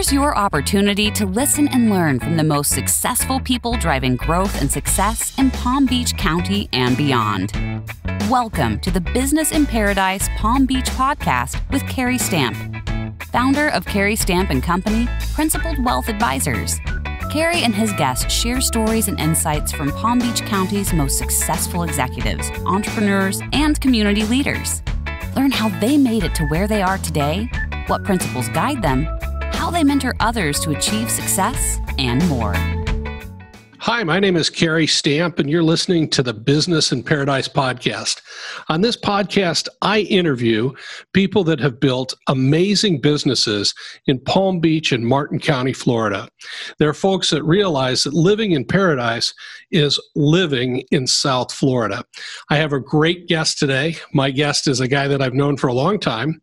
Here's your opportunity to listen and learn from the most successful people driving growth and success in Palm Beach County and beyond. Welcome to the Business in Paradise Palm Beach podcast with Cary Stamp, founder of Cary Stamp and Company, Principled Wealth Advisors. Cary and his guests share stories and insights from Palm Beach County's most successful executives, entrepreneurs, and community leaders. Learn how they made it to where they are today, what principles guide them, how they mentor others to achieve success, and more. Hi, my name is Cary Stamp, and you're listening to the Business in Paradise podcast. On this podcast, I interview people that have built amazing businesses in Palm Beach and Martin County, Florida. There are folks that realize that living in paradise is living in South Florida. I have a great guest today. My guest is a guy that I've known for a long time,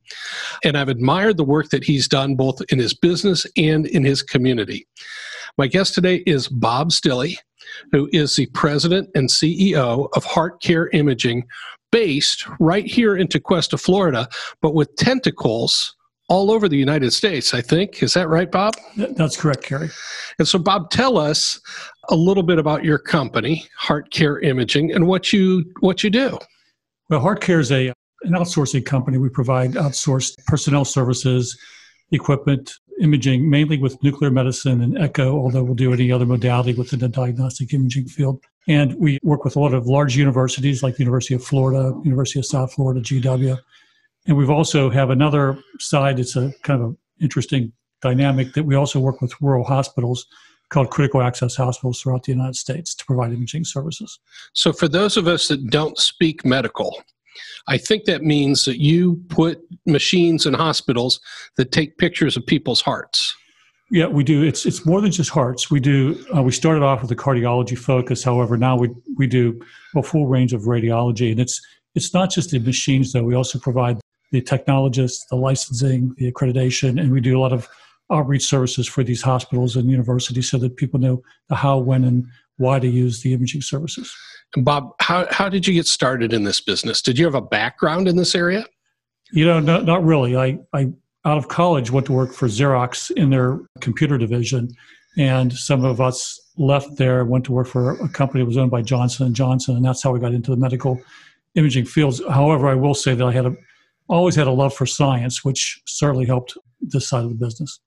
and I've admired the work that he's done both in his business and in his community. My guest today is Bob Stilley, who is the president and CEO of Heart Care Imaging, based right here in Tequesta, Florida, but with tentacles all over the United States, I think. Is that right, Bob? That's correct, Cary. And so, Bob, tell us a little bit about your company, Heart Care Imaging, and what you do. Well, Heart Care is an outsourcing company. We provide outsourced personnel services, equipment, imaging, mainly with nuclear medicine and echo, although we'll do any other modality within the diagnostic imaging field. And we work with a lot of large universities like the University of Florida, University of South Florida, GW. And we've also have another side, it's a kind of an interesting dynamic that we also work with rural hospitals called critical access hospitals throughout the United States to provide imaging services. So for those of us that don't speak medical, I think that means that you put machines in hospitals that take pictures of people's hearts. Yeah, we do. It's more than just hearts. We do. We started off with a cardiology focus. However, now we do a full range of radiology, and it's not just the machines though. We also provide the technologists, the licensing, the accreditation, and we do a lot of outreach services for these hospitals and universities so that people know the how, when, and why to use the imaging services. And Bob, how did you get started in this business? Did you have a background in this area? You know, not really. I out of college went to work for Xerox in their computer division, and some of us left there, went to work for a company that was owned by Johnson & Johnson, and that's how we got into the medical imaging fields. However, I will say that I always had a love for science, which certainly helped this side of the business.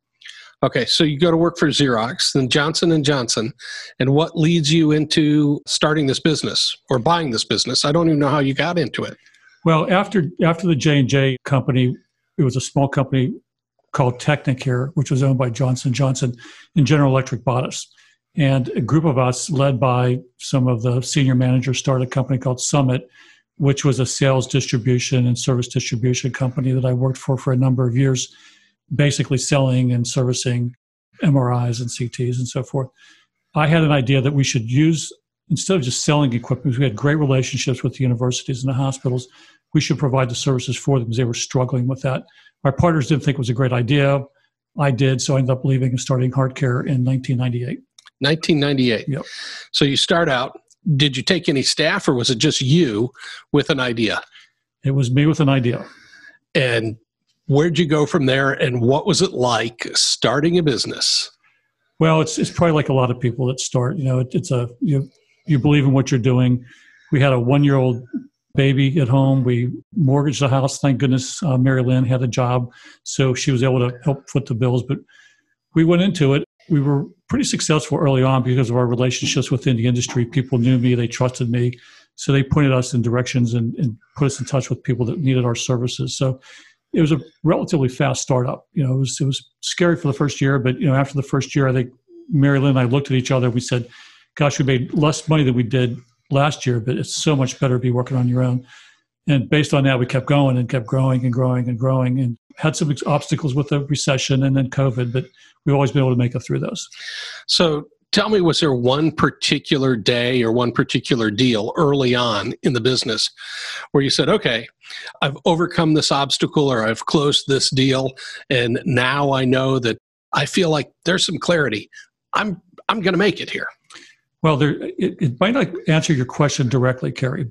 Okay, so you go to work for Xerox, then Johnson & Johnson, and what leads you into starting this business or buying this business? I don't even know how you got into it. Well, after the J&J company, it was a small company called Technicare, which was owned by Johnson & Johnson, and General Electric bought us. And a group of us, led by some of the senior managers, started a company called Summit, which was a sales distribution and service distribution company that I worked for a number of years, basically selling and servicing MRIs and CTs and so forth. I had an idea that we should use, instead of just selling equipment, we had great relationships with the universities and the hospitals, we should provide the services for them because they were struggling with that. My partners didn't think it was a great idea. I did, so I ended up leaving and starting Heart Care in 1998. 1998. Yep. So you start out, did you take any staff or was it just you with an idea? It was me with an idea. And where'd you go from there, and what was it like starting a business? Well, it's probably like a lot of people that start. You know, you believe in what you're doing. We had a 1-year-old baby at home. We mortgaged the house. Thank goodness Mary Lynn had a job, so she was able to help foot the bills. But we went into it. We were pretty successful early on because of our relationships within the industry. People knew me. They trusted me. So they pointed us in directions and put us in touch with people that needed our services. So it was a relatively fast startup. You know, it was scary for the first year, but you know, after the first year, I think Mary Lynn and I looked at each other. We said, "Gosh, we made less money than we did last year, but it's so much better to be working on your own." And based on that, we kept going and kept growing and growing and growing, and had some obstacles with the recession and then COVID, but we've always been able to make it through those. So tell me, was there one particular day or one particular deal early on in the business where you said, okay, I've overcome this obstacle or I've closed this deal, and now I know that I feel like there's some clarity. I'm going to make it here? Well, it might not answer your question directly, Cary,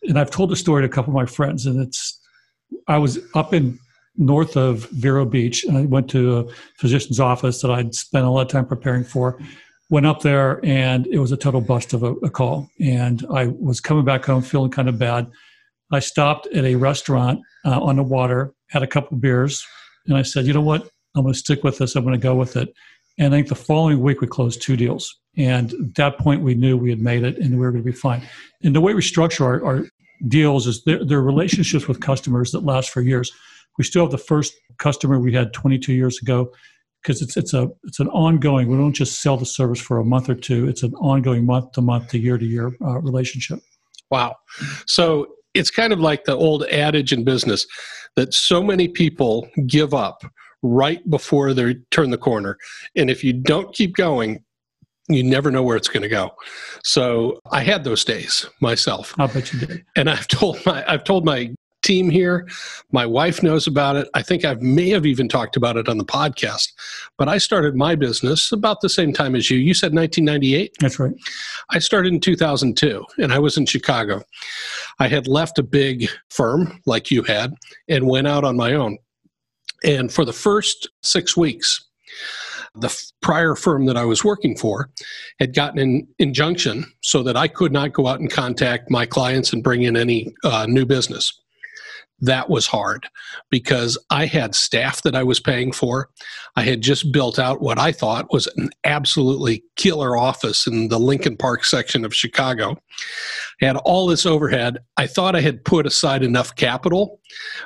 and I've told the story to a couple of my friends, and I was up in north of Vero Beach. And I went to a physician's office that I'd spent a lot of time preparing for. Went up there, and it was a total bust of a call. And I was coming back home feeling kind of bad. I stopped at a restaurant on the water, had a couple of beers, and I said, you know what? I'm going to stick with this. I'm going to go with it. And I think the following week we closed 2 deals. And at that point we knew we had made it and we were going to be fine. And the way we structure our deals is they're relationships with customers that last for years. We still have the first customer we had 22 years ago because it's an ongoing, we don't just sell the service for a month or two. It's an ongoing month to year relationship. Wow. So it's kind of like the old adage in business that so many people give up right before they turn the corner. And if you don't keep going, you never know where it's going to go. So I had those days myself. I bet you did. And I've told my team here, my wife knows about it. I think I may have even talked about it on the podcast, but I started my business about the same time as you. You said 1998? That's right. I started in 2002 and I was in Chicago. I had left a big firm like you had and went out on my own. And for the first 6 weeks, the prior firm that I was working for had gotten an injunction so that I could not go out and contact my clients and bring in any new business. That was hard because I had staff that I was paying for. I had just built out what I thought was an absolutely killer office in the Lincoln Park section of Chicago. I had all this overhead. I thought I had put aside enough capital,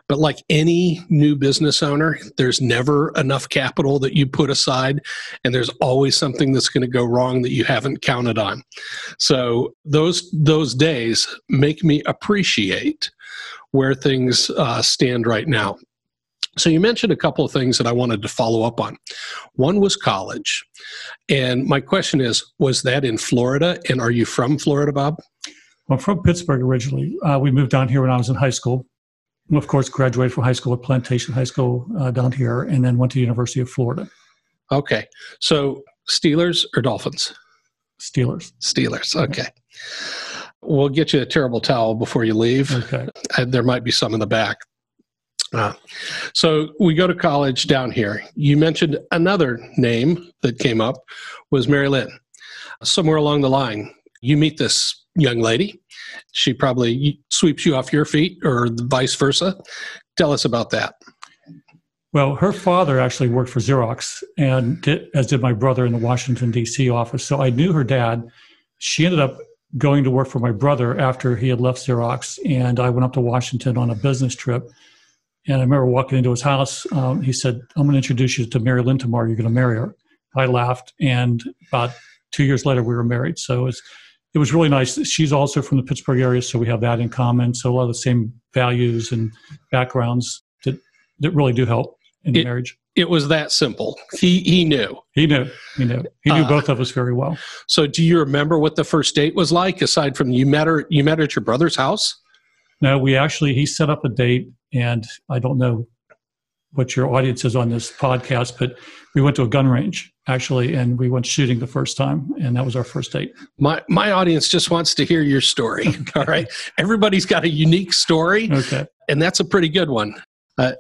but like any new business owner, there's never enough capital that you put aside, and there's always something that's going to go wrong that you haven't counted on. So those days make me appreciate where things stand right now. So you mentioned a couple of things that I wanted to follow up on. One was college. And my question is, was that in Florida? And are you from Florida, Bob? Well, I'm from Pittsburgh originally. We moved down here when I was in high school. And of course, graduated from high school at Plantation High School down here, and then went to the University of Florida. Okay. So Steelers or Dolphins? Steelers. Steelers, okay. We'll get you a terrible towel before you leave. Okay. There might be some in the back. So we go to college down here. You mentioned another name that came up was Mary Lynn. Somewhere along the line, you meet this young lady. She probably sweeps you off your feet or vice versa. Tell us about that. Well, her father actually worked for Xerox, and as did my brother in the Washington, D.C. office. So I knew her dad. She ended up going to work for my brother after he had left Xerox, and I went up to Washington on a business trip. And I remember walking into his house. He said, I'm going to introduce you to Mary Lynn tomorrow. You're going to marry her. I laughed, and about 2 years later, we were married. So it was really nice. She's also from the Pittsburgh area, so we have that in common. So a lot of the same values and backgrounds that really do help in marriage. It was that simple. He knew. He knew both of us very well. So do you remember what the first date was like, aside from you met at your brother's house? No, he set up a date, and I don't know what your audience is on this podcast, but we went to a gun range, actually, and we went shooting the first time, and that was our first date. My audience just wants to hear your story, okay. All right? Everybody's got a unique story, okay, and that's a pretty good one.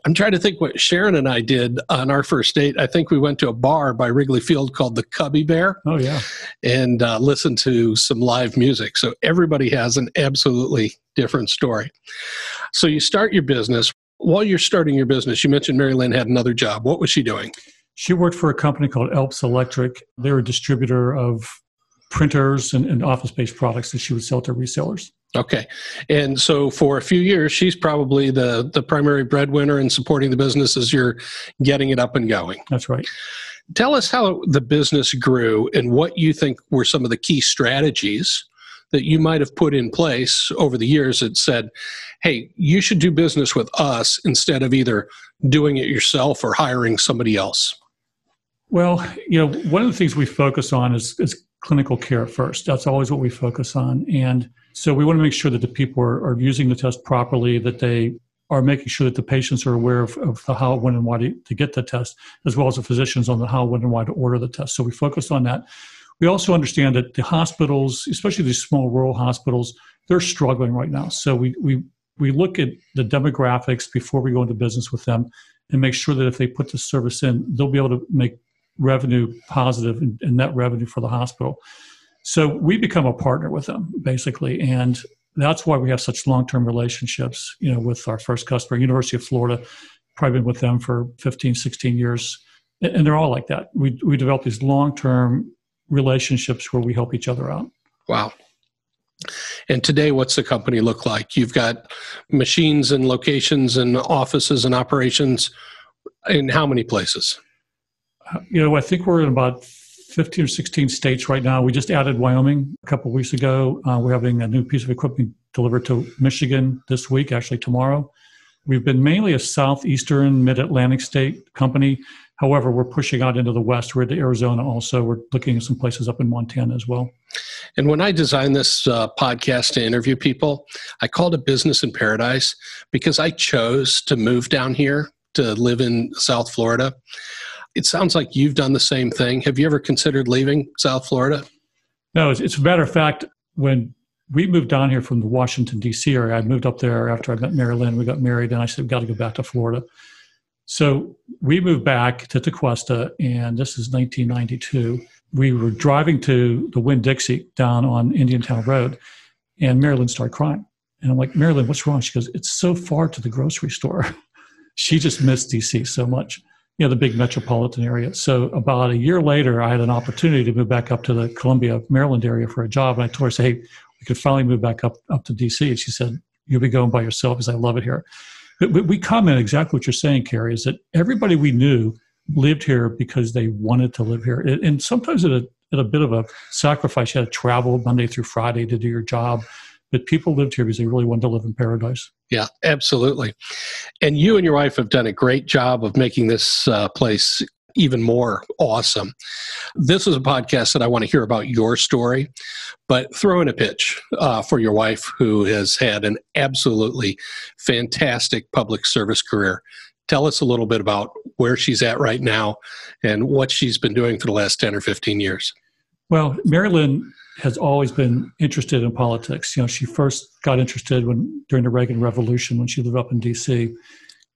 I'm trying to think what Sharon and I did on our first date. I think we went to a bar by Wrigley Field called the Cubby Bear. Oh, yeah. And listened to some live music. So everybody has an absolutely different story. So you start your business. While you're starting your business, you mentioned Mary Lynn had another job. What was she doing? She worked for a company called Elps Electric. They were a distributor of printers and office-based products that she would sell to resellers. Okay. And so for a few years, she's probably the primary breadwinner in supporting the business as you're getting it up and going. That's right. Tell us how the business grew and what you think were some of the key strategies that you might have put in place over the years that said, hey, you should do business with us instead of either doing it yourself or hiring somebody else. Well, one of the things we focus on is clinical care first. That's always what we focus on. And so we want to make sure that the people are using the test properly, that they are making sure that the patients are aware of the how, when, and why to get the test, as well as the physicians on the how, when, and why to order the test. So we focus on that. We also understand that the hospitals, especially these small rural hospitals, they're struggling right now. So we we look at the demographics before we go into business with them and make sure that if they put the service in, they'll be able to make revenue positive and net revenue for the hospital. So we become a partner with them, basically. And that's why we have such long-term relationships, with our first customer, University of Florida, probably been with them for 15, 16 years. And they're all like that. We develop these long-term relationships where we help each other out. Wow. And today, what's the company look like? You've got machines and locations and offices and operations in how many places? I think we're in about 15 or 16 states right now. We just added Wyoming a couple of weeks ago. We're having a new piece of equipment delivered to Michigan this week, actually tomorrow. We've been mainly a southeastern, mid-Atlantic state company. However, we're pushing out into the west. We're into Arizona also. We're looking at some places up in Montana as well. And when I designed this podcast to interview people, I called it Business in Paradise because I chose to move down here to live in South Florida. It sounds like you've done the same thing. Have you ever considered leaving South Florida? No, it's a matter of fact, when we moved down here from the Washington, D.C. area, I moved up there after I met Mary Lynn. We got married, and I said, we've got to go back to Florida. So we moved back to Tequesta, and this is 1992. We were driving to the Winn-Dixie down on Indiantown Road, and Mary Lynn started crying. And I'm like, Mary Lynn, what's wrong? She goes, it's so far to the grocery store. She just missed D.C. so much, the big metropolitan area. So about a year later, I had an opportunity to move back up to the Columbia, Maryland area for a job. And I told her, hey, we could finally move back up to D.C. And she said, you'll be going by yourself because I love it here. But we comment exactly what you're saying, Cary, is that everybody we knew lived here because they wanted to live here. And sometimes at a bit of a sacrifice. You had to travel Monday through Friday to do your job. But people lived here because they really wanted to live in paradise. Yeah, absolutely. And you and your wife have done a great job of making this place even more awesome. This is a podcast that I want to hear about your story, but throw in a pitch for your wife, who has had an absolutely fantastic public service career. Tell us a little bit about where she's at right now and what she's been doing for the last 10 or 15 years. Well, Mary Lynn has always been interested in politics. She first got interested during the Reagan Revolution when she lived up in D.C.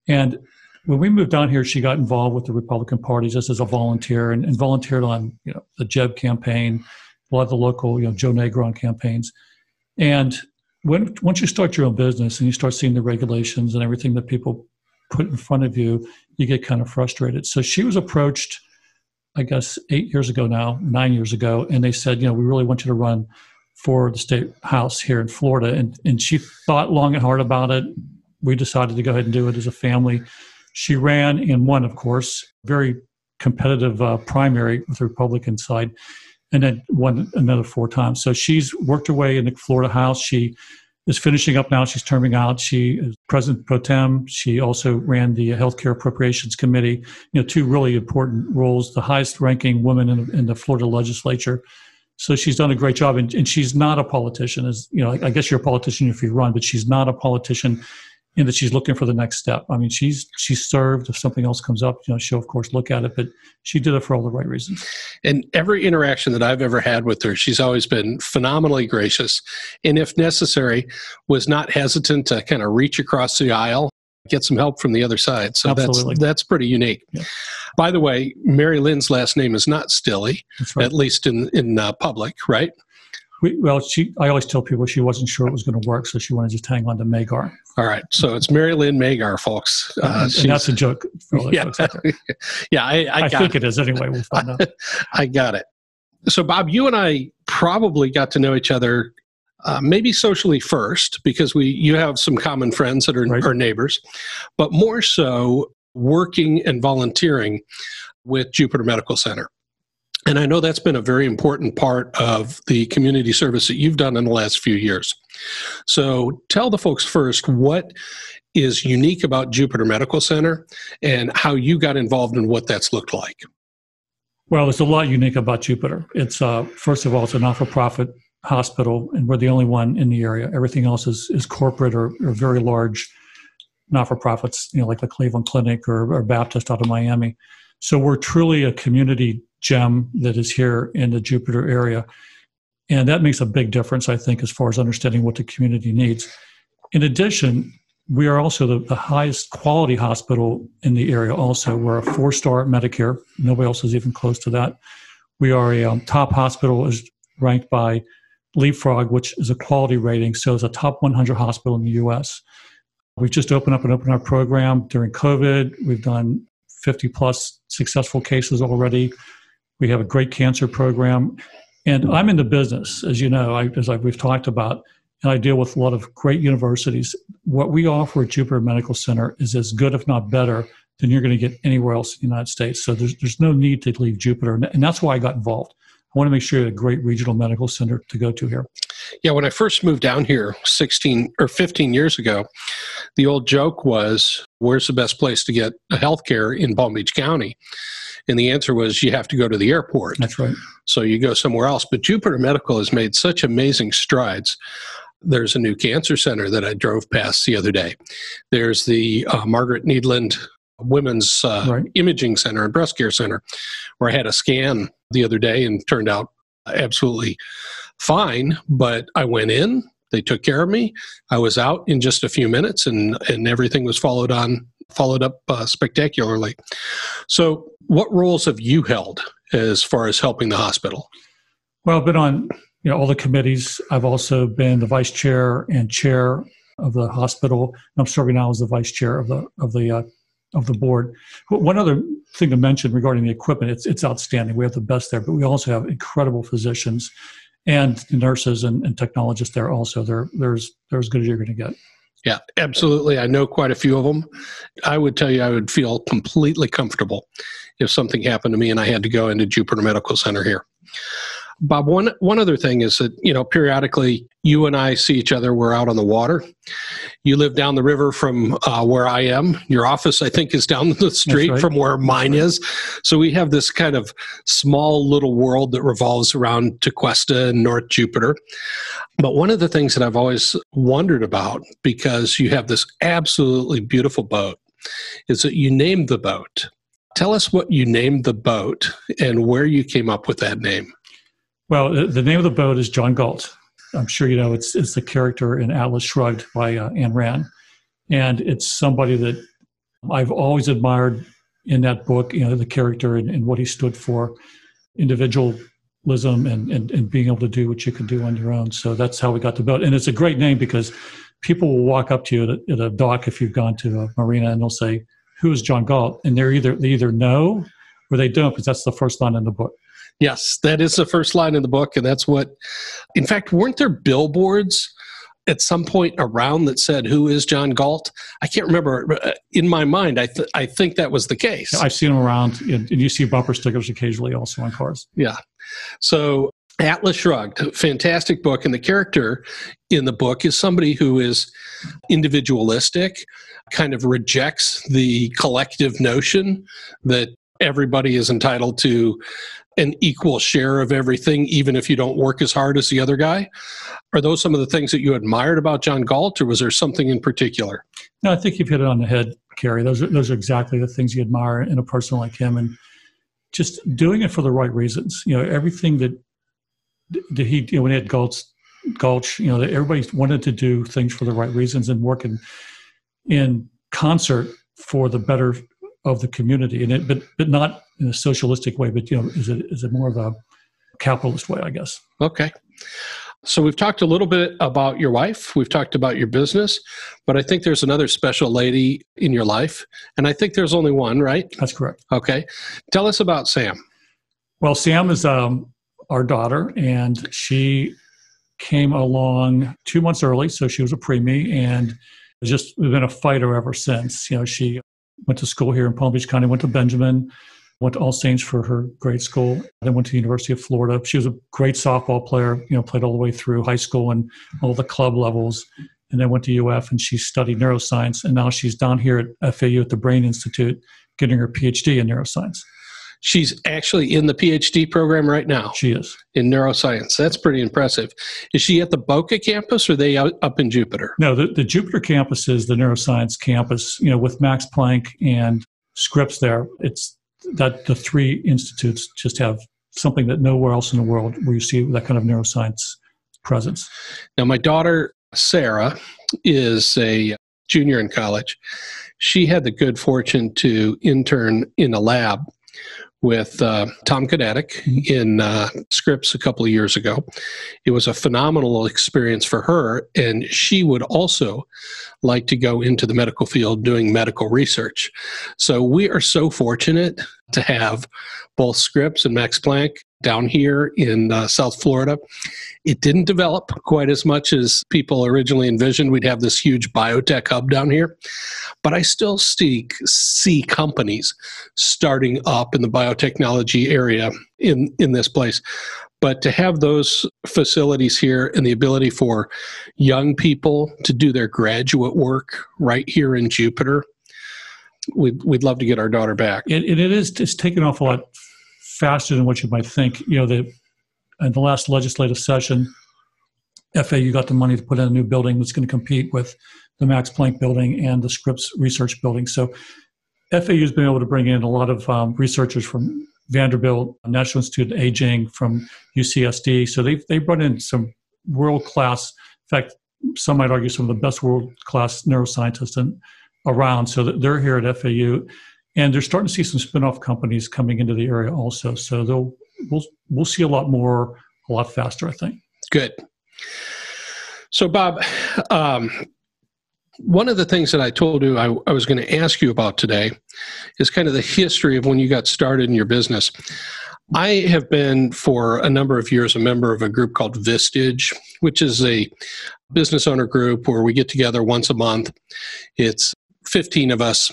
And when we moved down here, she got involved with the Republican Party just as a volunteer and volunteered on the Jeb campaign, a lot of the local Joe Negron campaigns. And once you start your own business and you start seeing the regulations and everything that people put in front of you, you get kind of frustrated. So she was approached, I guess, 9 years ago, and they said, we really want you to run for the state house here in Florida. And she thought long and hard about it. We decided to go ahead and do it as a family. She ran and won, of course, very competitive primary with the Republican side, and then won another 4 times. So she's worked her way in the Florida House. She is finishing up now. She's terming out. She is President Pro Tem. She also ran the Healthcare Appropriations Committee, 2 really important roles, the highest ranking woman in the Florida legislature. So she's done a great job. And she's not a politician. I guess you're a politician if you run, but she's not a politician in that she's looking for the next step. I mean, she's served. If something else comes up, she'll of course look at it, but she did it for all the right reasons. And every interaction that I've ever had with her, she's always been phenomenally gracious. And if necessary, was not hesitant to kind of reach across the aisle, get some help from the other side. So that's pretty unique. Yeah. By the way, Mary Lynn's last name is not Stilley, right. At least in public, right? I always tell people she wasn't sure it was going to work, so she wanted to just hang on to Magar. All right. So it's Mary Lynn Magar, folks. And that's a joke. Yeah, yeah. I think it is anyway. We'll find out. I got it. So, Bob, you and I probably got to know each other maybe socially first because you have some common friends that are right. Our neighbors, but more so working and volunteering with Jupiter Medical Center. And I know that's been a very important part of the community service that you've done in the last few years. So tell the folks first what is unique about Jupiter Medical Center and how you got involved in what that's looked like. Well, there's a lot unique about Jupiter. It's first of all, it's a not-for-profit hospital, and we're the only one in the area. Everything else is corporate or very large not-for-profits, like the Cleveland Clinic or Baptist out of Miami. So we're truly a community gem that is here in the Jupiter area. And that makes a big difference, I think, as far as understanding what the community needs. In addition, we are also the highest quality hospital in the area also. We're a 4-star Medicare. Nobody else is even close to that. We are a top hospital, is ranked by Leapfrog, which is a quality rating. So it's a top 100 hospital in the U.S. We've just opened our program during COVID. We've done 50 plus successful cases already. We have a great cancer program. And I'm in the business, as you know, we've talked about, and I deal with a lot of great universities. What we offer at Jupiter Medical Center is as good, if not better, than you're going to get anywhere else in the United States. So there's no need to leave Jupiter. And that's why I got involved. I want to make sure you have a great regional medical center to go to here. Yeah, when I first moved down here 16 or 15 years ago, the old joke was, where's the best place to get healthcare in Palm Beach County? And the answer was, you have to go to the airport. That's right. So you go somewhere else. But Jupiter Medical has made such amazing strides. There's a new cancer center that I drove past the other day. There's the Margaret Needland Women's Imaging Center and Breast Care Center, where I had a scan the other day and turned out absolutely fine. But I went in, they took care of me. I was out in just a few minutes, and everything was followed up spectacularly. So what roles have you held as far as helping the hospital? Well, I've been on all the committees. I've also been the vice chair and chair of the hospital. And I'm serving now as the vice chair of the board. One other thing to mention regarding the equipment, it's outstanding. We have the best there, but we also have incredible physicians and nurses and technologists there also. They're as good as you're going to get. Yeah, absolutely. I know quite a few of them. I would tell you I would feel completely comfortable if something happened to me and I had to go into Jupiter Medical Center here. Bob, one other thing is that, periodically you and I see each other. We're out on the water. You live down the river from where I am. Your office, I think, is down the street from where mine is. So we have this kind of small little world that revolves around Tequesta and North Jupiter. But one of the things that I've always wondered about, because you have this absolutely beautiful boat, is that you named the boat. Tell us what you named the boat and where you came up with that name. Well, the name of the boat is John Galt. I'm sure you know it's the character in Atlas Shrugged by Ayn Rand. And it's somebody that I've always admired in that book, the character and what he stood for, individualism and being able to do what you can do on your own. So that's how we got the boat. And it's a great name because people will walk up to you at a dock if you've gone to a marina and they'll say, who is John Galt? And they either know or they don't, because that's the first line in the book. Yes, that is the first line in the book, and that's what, in fact, weren't there billboards at some point around that said, who is John Galt? I can't remember. In my mind, I think that was the case. I've seen them around, and you see bumper stickers occasionally also on cars. Yeah. So Atlas Shrugged, fantastic book, and the character in the book is somebody who is individualistic, kind of rejects the collective notion that everybody is entitled to an equal share of everything, even if you don't work as hard as the other guy. Are those some of the things that you admired about John Galt, or was there something in particular? No, I think you've hit it on the head, Cary. Those are exactly the things you admire in a person like him, and just doing it for the right reasons. Everything that he, when he had Gulch, that everybody wanted to do things for the right reasons and work in concert for the better of the community, but not in a socialistic way, but is it more of a capitalist way, I guess. Okay. So we've talked a little bit about your wife, we've talked about your business, but I think there's another special lady in your life, and I think there's only one, right? That's correct. Okay. Tell us about Sam. Well, Sam is our daughter, and she came along 2 months early, so she was a preemie, and just been a fighter ever since. She went to school here in Palm Beach County, went to Benjamin, went to All Saints for her grade school, then went to the University of Florida. She was a great softball player, played all the way through high school and all the club levels, and then went to UF, and she studied neuroscience, and now she's down here at FAU at the Brain Institute getting her PhD in neuroscience. She's actually in the PhD program right now. She is. In neuroscience. That's pretty impressive. Is she at the Boca campus, or are they up in Jupiter? No, the Jupiter campus is the neuroscience campus, with Max Planck and Scripps there. It's that the three institutes just have something that nowhere else in the world where you see that kind of neuroscience presence. Now, my daughter Sarah is a junior in college. She had the good fortune to intern in a lab with Tom Konetic in Scripps a couple of years ago. It was a phenomenal experience for her, and she would also like to go into the medical field doing medical research. So we are so fortunate to have both Scripps and Max Planck down here in South Florida. It didn't develop quite as much as people originally envisioned. We'd have this huge biotech hub down here, but I still see companies starting up in the biotechnology area in this place. But to have those facilities here and the ability for young people to do their graduate work right here in Jupiter, we'd love to get our daughter back. It's taken off a lot faster than what you might think. In the last legislative session, FAU got the money to put in a new building that's going to compete with the Max Planck building and the Scripps research building. So FAU has been able to bring in a lot of researchers from Vanderbilt, National Institute of Aging, from UCSD. So they brought in some world-class, in fact, some might argue some of the best world-class neuroscientists around. So they're here at FAU, and they're starting to see some spin-off companies coming into the area also. So we'll see a lot more, a lot faster, I think. Good. So, Bob, one of the things that I told you I was going to ask you about today is kind of the history of when you got started in your business. I have been for a number of years a member of a group called Vistage, which is a business owner group where we get together once a month. It's 15 of us.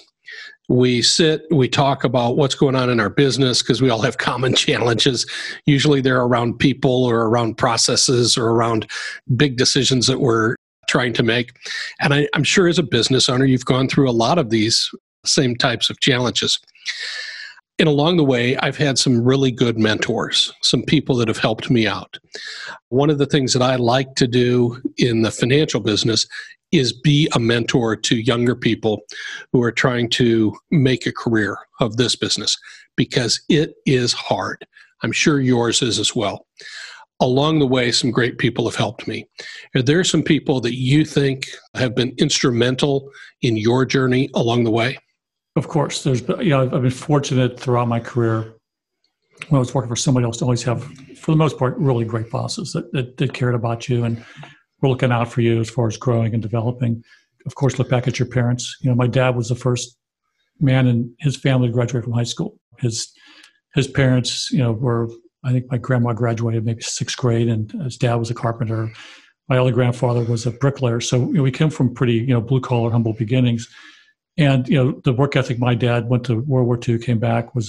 We sit, we talk about what's going on in our business because we all have common challenges. Usually they're around people or around processes or around big decisions that we're trying to make. And I'm sure as a business owner, you've gone through a lot of these same types of challenges. And along the way, I've had some really good mentors, some people that have helped me out. One of the things that I like to do in the financial business is be a mentor to younger people who are trying to make a career of this business, because it is hard. I'm sure yours is as well. Along the way, some great people have helped me. Are there some people that you think have been instrumental in your journey along the way? Of course. I've been fortunate throughout my career when I was working for somebody else to always have, for the most part, really great bosses that cared about you and were looking out for you as far as growing and developing. Of course, look back at your parents. My dad was the first man in his family to graduate from high school. His parents, were, I think my grandma graduated maybe 6th grade, and his dad was a carpenter. My other grandfather was a bricklayer. So we came from pretty, blue collar, humble beginnings. And the work ethic. My dad went to World War II, came back, went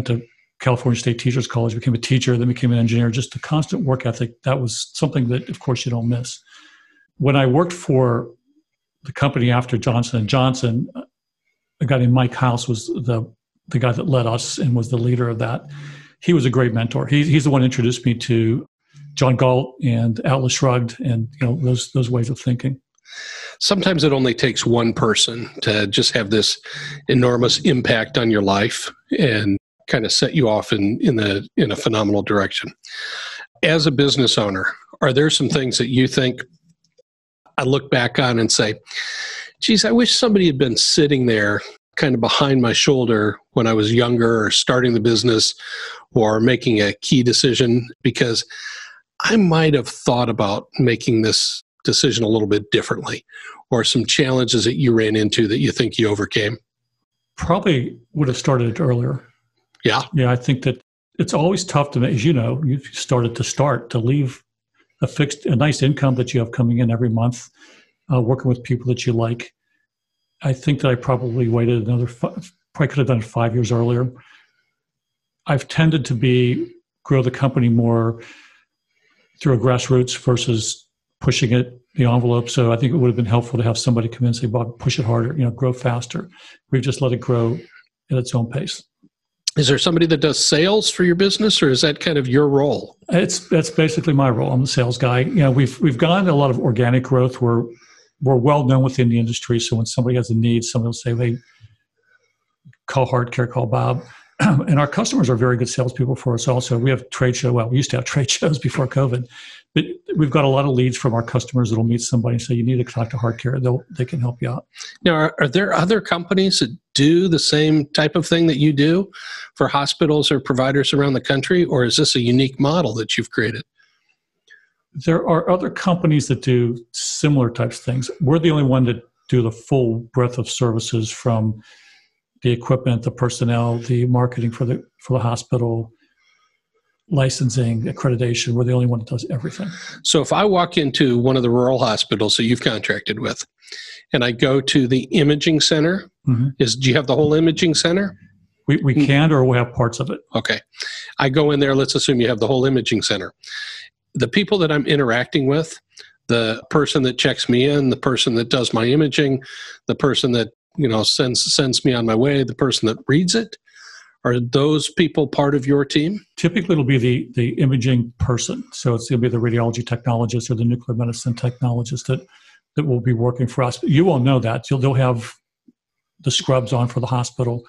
to California State Teachers College, became a teacher, then became an engineer. Just the constant work ethic. That was something that, of course, you don't miss. When I worked for the company after Johnson & Johnson, a guy named Mike House was the guy that led us and was the leader of that. He was a great mentor. He's the one who introduced me to John Galt and Atlas Shrugged and those ways of thinking. Sometimes it only takes one person to just have this enormous impact on your life and kind of set you off in a phenomenal direction. As a business owner, are there some things that you think I look back on and say, geez, I wish somebody had been sitting there kind of behind my shoulder when I was younger or starting the business or making a key decision, because I might have thought about making this decision a little bit differently, or some challenges that you ran into that you think you overcame? Probably would have started it earlier. Yeah. Yeah, I think that it's always tough to, as you've started to leave a nice income that you have coming in every month, working with people that you like. I think that I probably waited probably could have done it 5 years earlier. I've tended to grow the company more through a grassroots versus pushing the envelope. So I think it would have been helpful to have somebody come in and say, Bob, push it harder, grow faster. We've just let it grow at its own pace. Is there somebody that does sales for your business, or is that kind of your role? That's basically my role. I'm the sales guy. We've gotten a lot of organic growth. We're well known within the industry. So when somebody has a need, somebody will say, hey, call Heart Care, call Bob. And our customers are very good salespeople for us also. We have trade show. Well, we used to have trade shows before COVID, but we've got a lot of leads from our customers that'll meet somebody and say, you need to talk to HeartCare. They can help you out. Now, are there other companies that do the same type of thing that you do for hospitals or providers around the country, or is this a unique model that you've created? There are other companies that do similar types of things. We're the only one that do the full breadth of services, from the equipment, the personnel, the marketing for the hospital, licensing, accreditation. We're the only one that does everything. So if I walk into one of the rural hospitals that you've contracted with, and I go to the imaging center, do you have the whole imaging center? We can, or we'll have parts of it. Okay. I go in there, let's assume you have the whole imaging center. The people that I'm interacting with, the person that checks me in, the person that does my imaging, the person that sends me on my way, the person that reads it, are those people part of your team? Typically, it'll be the imaging person. So it's going to be the radiology technologist or the nuclear medicine technologist that will be working for us. But you won't know that. They'll have the scrubs on for the hospital.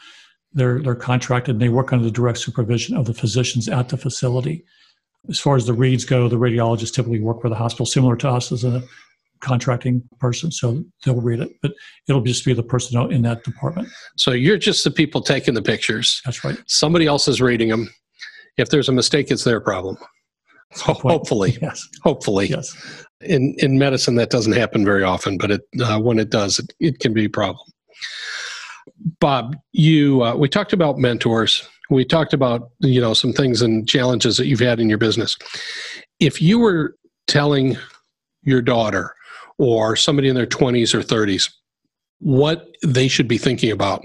They're contracted, and they work under the direct supervision of the physicians at the facility. As far as the reads go, the radiologists typically work for the hospital, similar to us as a contracting person, so they'll read it, but it'll just be the personnel in that department. So you're just the people taking the pictures. That's right. Somebody else is reading them. If there's a mistake, it's their problem. Hopefully. Yes. Hopefully. Yes. In medicine, that doesn't happen very often, but when it does, it can be a problem. Bob, we talked about mentors. We talked about, some things and challenges that you've had in your business. If you were telling your daughter or somebody in their 20s or 30s what they should be thinking about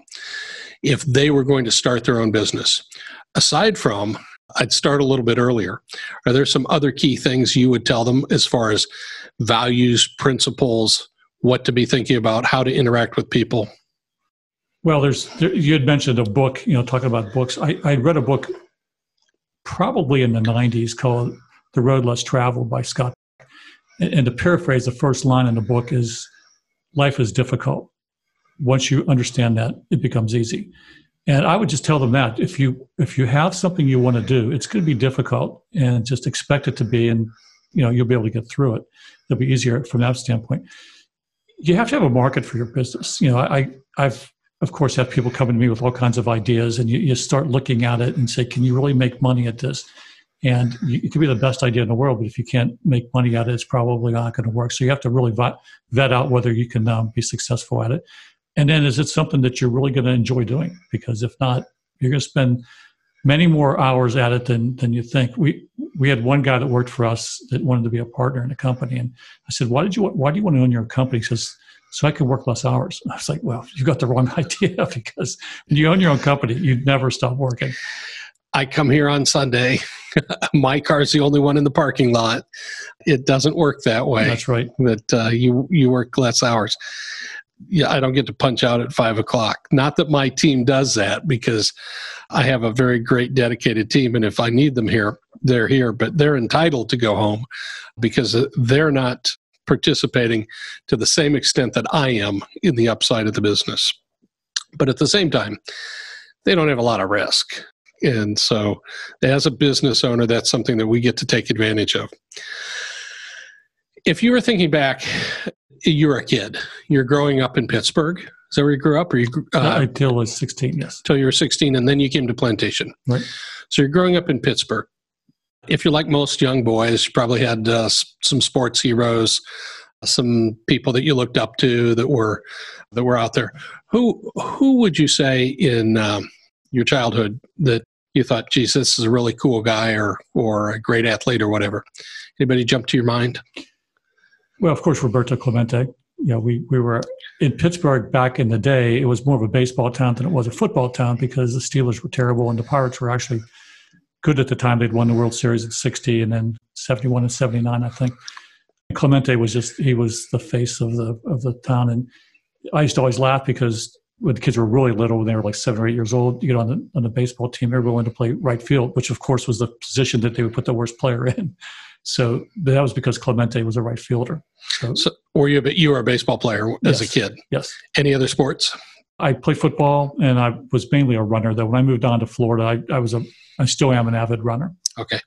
if they were going to start their own business, aside from, I'd start a little bit earlier, are there some other key things you would tell them as far as values, principles, what to be thinking about, how to interact with people? Well, you had mentioned a book, talking about books. I read a book probably in the 90s called The Road Less Traveled by Scott. And to paraphrase, the first line in the book is, life is difficult. Once you understand that, it becomes easy. And I would just tell them that if you have something you want to do, it's going to be difficult, and just expect it to be, and you'll be able to get through it. It'll be easier from that standpoint. You have to have a market for your business. I've of course have people coming to me with all kinds of ideas, and you start looking at it and say, can you really make money at this? And it could be the best idea in the world, but if you can't make money at it, it's probably not going to work. So you have to really vet out whether you can be successful at it. And then, is it something that you're really going to enjoy doing? Because if not, you're going to spend many more hours at it than you think. We had one guy that worked for us that wanted to be a partner in a company. And I said, why do you want to own your company? He says, so I can work less hours. I was like, well, you got the wrong idea, because when you own your own company, you never stop working. I come here on Sunday. My car's the only one in the parking lot. It doesn't work that way. That's right. That you work less hours. Yeah, I don't get to punch out at 5:00. Not that my team does that, because I have a very great dedicated team, and if I need them here, they're here. But they're entitled to go home because they're not participating to the same extent that I am in the upside of the business. But at the same time, they don't have a lot of risk. And so as a business owner, that's something that we get to take advantage of. If you were thinking back, you're a kid. You're growing up in Pittsburgh. Is that where you grew up? Or until I was 16, yes. Until you were 16, and then you came to Plantation. Right. So you're growing up in Pittsburgh. If you're like most young boys, you probably had some sports heroes, some people that you looked up to that were out there. Who would you say in your childhood that you thought, geez, this is a really cool guy or a great athlete or whatever? Anybody jump to your mind? Well, of course, Roberto Clemente. We were in Pittsburgh back in the day. It was more of a baseball town than it was a football town, because the Steelers were terrible and the Pirates were actually good at the time. They'd won the World Series in '60 and then '71 and '79, I think. Clemente was he was the face of the town. And I used to always laugh, because when the kids were really little, when they were like 7 or 8 years old, you get on the baseball team, they were willing to play right field, which of course was the position that they would put the worst player in. So that was because Clemente was a right fielder. So you were a baseball player as a kid? Yes. Any other sports? I play football, and I was mainly a runner, though. When I moved on to Florida, I still am an avid runner. Okay.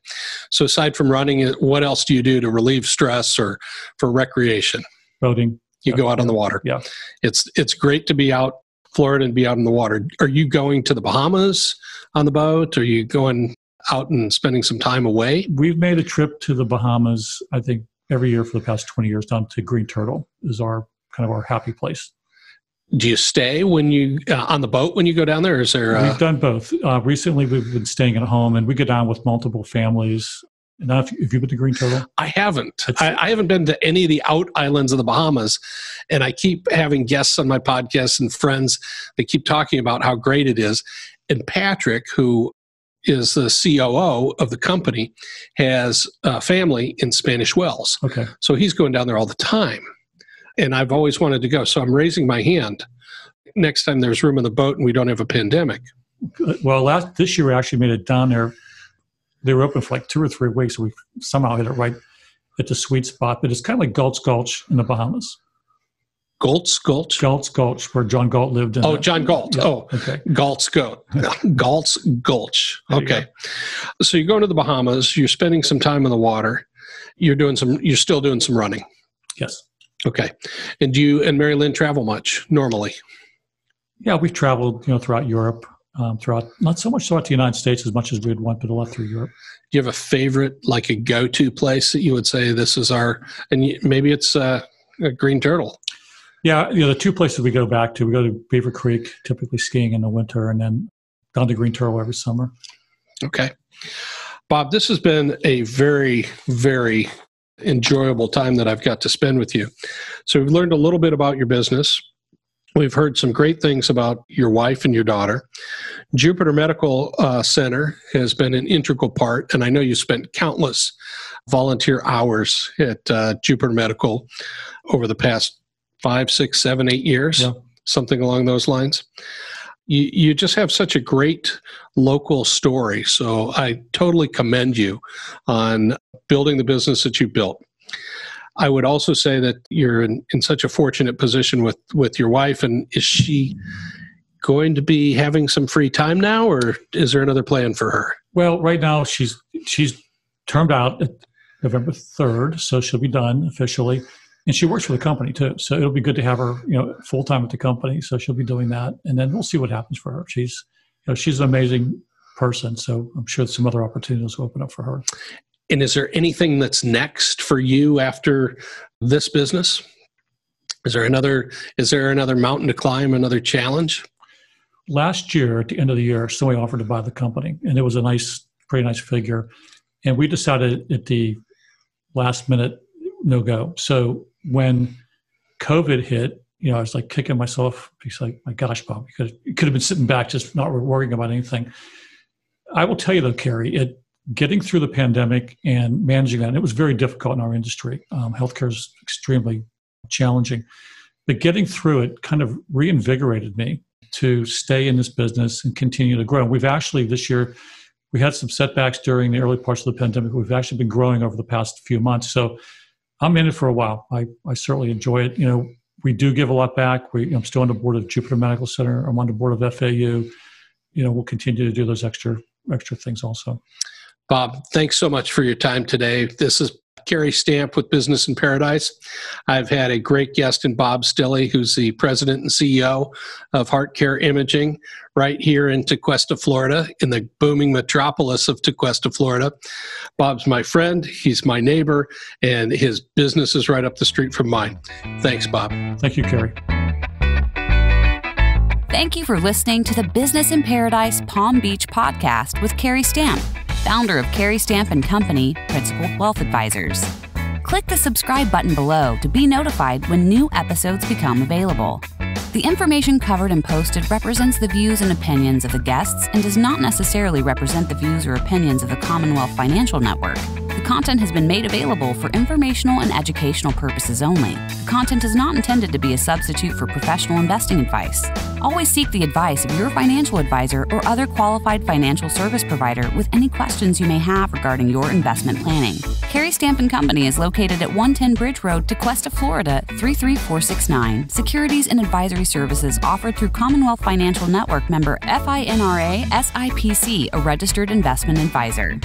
So aside from running, what else do you do to relieve stress or for recreation? Boating. You go out on the water. Yeah. It's great to be out Florida and be out in the water. Are you going to the Bahamas on the boat? Are you going out and spending some time away? We've made a trip to the Bahamas, I think, every year for the past 20 years, down to Green Turtle is our happy place. Do you stay when you on the boat when you go down there? Or is there? We've done both. Recently, we've been staying at home, and we go down with multiple families. And if you've been to Green Turtle, I haven't. I haven't been to any of the out islands of the Bahamas, and I keep having guests on my podcast and friends that keep talking about how great it is. And Patrick, who is the COO of the company, has a family in Spanish Wells. Okay. So he's going down there all the time. And I've always wanted to go. So I'm raising my hand next time there's room on the boat and we don't have a pandemic. Well, this year we actually made it down there. They were open for like 2 or 3 weeks. So we somehow hit it right at the sweet spot. But it's kind of like Galt's Gulch in the Bahamas. Galt's Gulch? Galt's Gulch, where John Galt lived. John Galt. Yeah. Oh, okay. Galt's Gulch. Okay. So you're going to the Bahamas. You're spending some time in the water. You're still doing some running. Yes. Okay. And do you and Mary Lynn travel much normally? Yeah, we've traveled, throughout Europe, not so much throughout the United States as much as we'd want, but a lot through Europe. Do you have a favorite, like a go-to place that you would say this is maybe it's a Green Turtle? Yeah, the 2 places we go back to, we go to Beaver Creek, typically skiing in the winter, and then down to Green Turtle every summer. Okay. Bob, this has been a very, very enjoyable time that I've got to spend with you. So we've learned a little bit about your business. We've heard some great things about your wife and your daughter. Jupiter Medical Center has been an integral part, and I know you spent countless volunteer hours at Jupiter Medical over the past 5, 6, 7, 8 years, something along those lines. You just have such a great local story. So I totally commend you on building the business that you built. I would also say that you're in such a fortunate position with your wife. And is she going to be having some free time now, or is there another plan for her? Well, right now she's termed out at November 3rd, so she'll be done officially. And she works for the company too, so it'll be good to have her, full time at the company. So she'll be doing that, and then we'll see what happens for her. She's an amazing person, so I'm sure some other opportunities will open up for her. And is there anything that's next for you after this business? Is there another mountain to climb, another challenge? Last year, at the end of the year, somebody offered to buy the company, and it was a pretty nice figure. And we decided at the last minute, no go. So when COVID hit, I was like kicking myself. He's like, my gosh, Bob, you could have been sitting back, just not worrying about anything. I will tell you though, Cary, getting through the pandemic and managing that, and it was very difficult in our industry. Healthcare is extremely challenging, but getting through it kind of reinvigorated me to stay in this business and continue to grow. We've actually, this year, we had some setbacks during the early parts of the pandemic. We've actually been growing over the past few months. So I'm in it for a while. I certainly enjoy it. We do give a lot back. I'm still on the board of Jupiter Medical Center. I'm on the board of FAU. We'll continue to do those extra things also. Bob, thanks so much for your time today. This is Cary Stamp with Business in Paradise. I've had a great guest in Bob Stilley, who's the president and CEO of Heart Care Imaging right here in Tequesta, Florida, in the booming metropolis of Tequesta, Florida. Bob's my friend, he's my neighbor, and his business is right up the street from mine. Thanks, Bob. Thank you, Cary. Thank you for listening to the Business in Paradise Palm Beach podcast with Cary Stamp, founder of Cary Stamp & Company, Principal Wealth Advisors. Click the subscribe button below to be notified when new episodes become available. The information covered and posted represents the views and opinions of the guests and does not necessarily represent the views or opinions of the Commonwealth Financial Network. The content has been made available for informational and educational purposes only. The content is not intended to be a substitute for professional investing advice. Always seek the advice of your financial advisor or other qualified financial service provider with any questions you may have regarding your investment planning. Cary Stamp & Company is located at 110 Bridge Road, Tequesta, Florida 33469. Securities and advisory services offered through Commonwealth Financial Network member FINRA SIPC, a registered investment advisor.